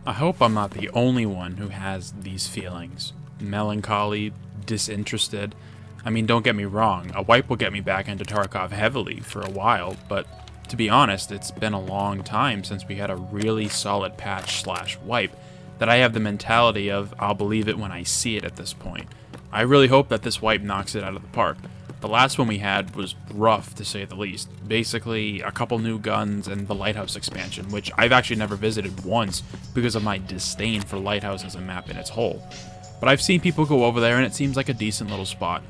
I hope I'm not the only one who has these feelings. Melancholy, disinterested. I mean, don't get me wrong, a wipe will get me back into Tarkov heavily for a while, but to be honest, it's been a long time since we had a really solid patch/wipe that I have the mentality of I'll believe it when I see it at this point. I really hope that this wipe knocks it out of the park. The last one we had was rough, to say the least. Basically, a couple new guns and the Lighthouse expansion, which I've actually never visited once because of my disdain for Lighthouse as a map in its whole. But I've seen people go over there and it seems like a decent little spot.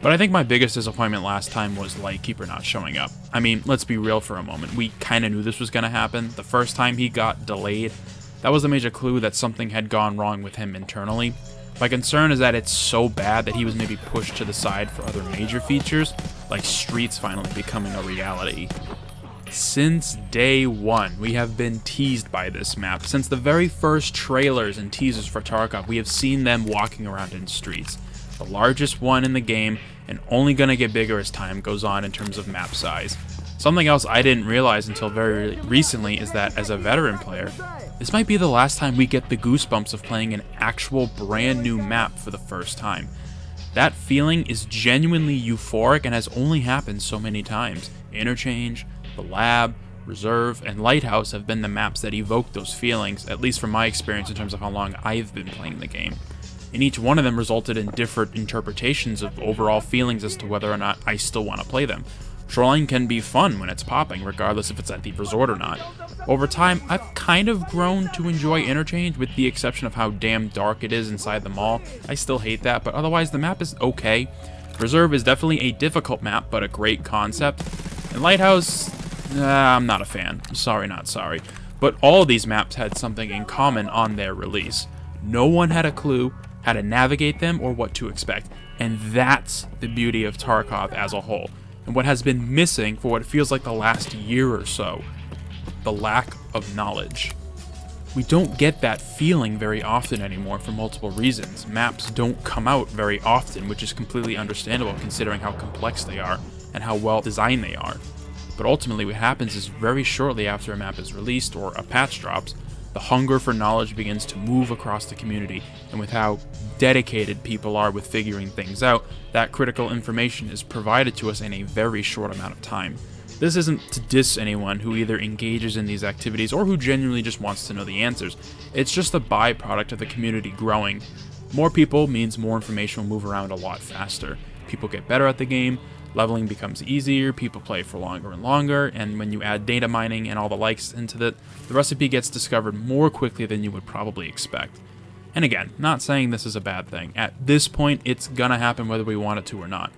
But I think my biggest disappointment last time was Lightkeeper not showing up. I mean, let's be real for a moment. We kinda knew this was gonna happen. The first time he got delayed, that was a major clue that something had gone wrong with him internally. My concern is that it's so bad that he was maybe pushed to the side for other major features, like streets finally becoming a reality. Since day one, we have been teased by this map. Since the very first trailers and teasers for Tarkov, we have seen them walking around in streets. The largest one in the game, and only gonna get bigger as time goes on in terms of map size. Something else I didn't realize until very recently is that as a veteran player, this might be the last time we get the goosebumps of playing an actual brand new map for the first time. That feeling is genuinely euphoric and has only happened so many times. Interchange, the Lab, Reserve, and Lighthouse have been the maps that evoke those feelings, at least from my experience in terms of how long I've been playing the game. And each one of them resulted in different interpretations of overall feelings as to whether or not I still want to play them. Shoreline can be fun when it's popping, regardless if it's at the resort or not. Over time, I've kind of grown to enjoy Interchange, with the exception of how damn dark it is inside the mall. I still hate that, but otherwise the map is okay. Reserve is definitely a difficult map, but a great concept. And Lighthouse, I'm not a fan. Sorry, not sorry. But all of these maps had something in common on their release. No one had a clue how to navigate them or what to expect. And that's the beauty of Tarkov as a whole, and what has been missing for what feels like the last year or so: the lack of knowledge. We don't get that feeling very often anymore for multiple reasons. Maps don't come out very often, which is completely understandable considering how complex they are and how well designed they are. But ultimately what happens is very shortly after a map is released or a patch drops, the hunger for knowledge begins to move across the community, and with how dedicated people are with figuring things out, that critical information is provided to us in a very short amount of time. This isn't to diss anyone who either engages in these activities or who genuinely just wants to know the answers. It's just a byproduct of the community growing. More people means more information will move around a lot faster. People get better at the game, leveling becomes easier, people play for longer and longer, and when you add data mining and all the likes into it, the recipe gets discovered more quickly than you would probably expect. And again, not saying this is a bad thing. At this point, it's gonna happen whether we want it to or not.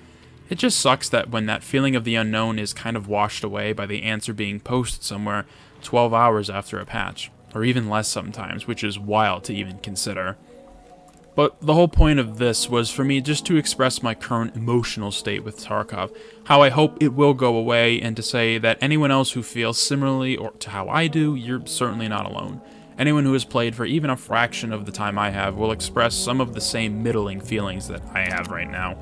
It just sucks that when that feeling of the unknown is kind of washed away by the answer being posted somewhere 12 hours after a patch, or even less sometimes, which is wild to even consider. But the whole point of this was for me just to express my current emotional state with Tarkov, how I hope it will go away, and to say that anyone else who feels similarly or to how I do, you're certainly not alone. Anyone who has played for even a fraction of the time I have will express some of the same middling feelings that I have right now.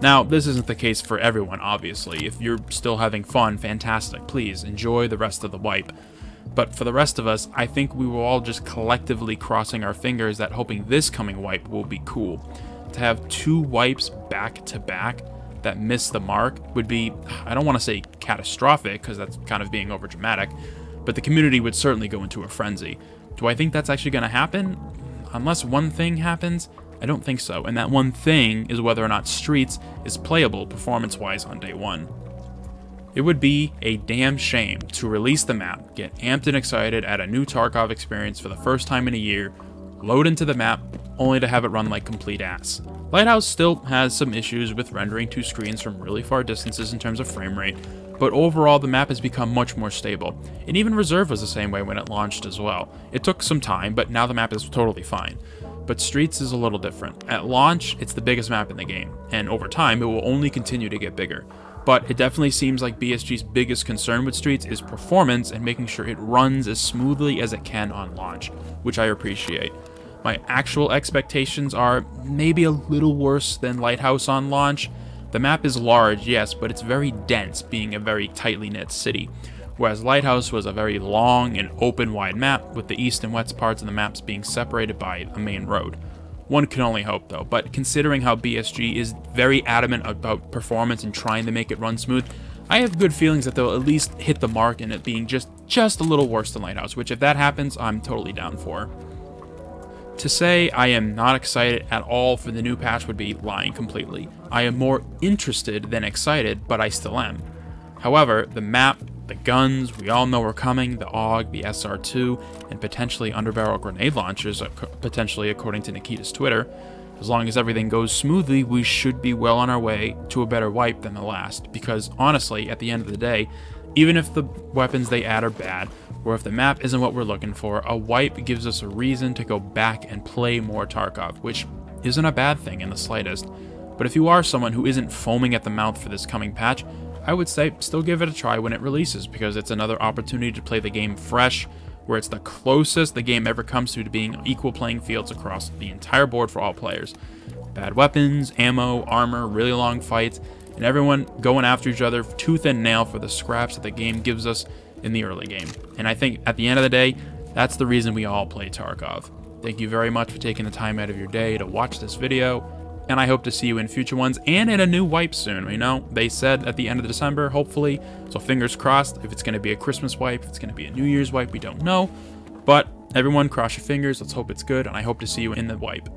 Now, this isn't the case for everyone, obviously. If you're still having fun, fantastic. Please enjoy the rest of the wipe. But for the rest of us, I think we were all just collectively crossing our fingers that hoping this coming wipe will be cool. To have two wipes back to back that miss the mark would be, I don't want to say catastrophic, because that's kind of being overdramatic, but the community would certainly go into a frenzy. Do I think that's actually going to happen? Unless one thing happens, I don't think so, and that one thing is whether or not Streets is playable performance-wise on day one. It would be a damn shame to release the map, get amped and excited at a new Tarkov experience for the first time in a year, load into the map, only to have it run like complete ass. Lighthouse still has some issues with rendering two screens from really far distances in terms of frame rate, but overall the map has become much more stable. And even Reserve was the same way when it launched as well. It took some time, but now the map is totally fine. But Streets is a little different. At launch, it's the biggest map in the game, and over time it will only continue to get bigger. But it definitely seems like BSG's biggest concern with Streets is performance and making sure it runs as smoothly as it can on launch, which I appreciate. My actual expectations are maybe a little worse than Lighthouse on launch. The map is large, yes, but it's very dense, being a very tightly knit city. whereas Lighthouse was a very long and open wide map, with the east and west parts of the maps being separated by a main road. One can only hope though, but considering how BSG is very adamant about performance and trying to make it run smooth, I have good feelings that they'll at least hit the mark in it being just a little worse than Lighthouse, which if that happens, I'm totally down for. To say I am not excited at all for the new patch would be lying completely. I am more interested than excited, but I still am. However, the map, the guns, we all know are coming, the AUG, the SR2, and potentially underbarrel grenade launchers, potentially according to Nikita's Twitter. As long as everything goes smoothly, we should be well on our way to a better wipe than the last, because honestly, at the end of the day, even if the weapons they add are bad, or if the map isn't what we're looking for, a wipe gives us a reason to go back and play more Tarkov, which isn't a bad thing in the slightest. But if you are someone who isn't foaming at the mouth for this coming patch, I would say still give it a try when it releases, because it's another opportunity to play the game fresh, where it's the closest the game ever comes to being equal playing fields across the entire board for all players. Bad weapons, ammo, armor, really long fights, and everyone going after each other tooth and nail for the scraps that the game gives us in the early game. And I think at the end of the day, that's the reason we all play Tarkov. Thank you very much for taking the time out of your day to watch this video, and I hope to see you in future ones and in a new wipe soon. You know, they said at the end of December, hopefully, so fingers crossed. If it's going to be a Christmas wipe, if it's going to be a New Year's wipe, we don't know. But everyone cross your fingers, let's hope it's good, and I hope to see you in the wipe.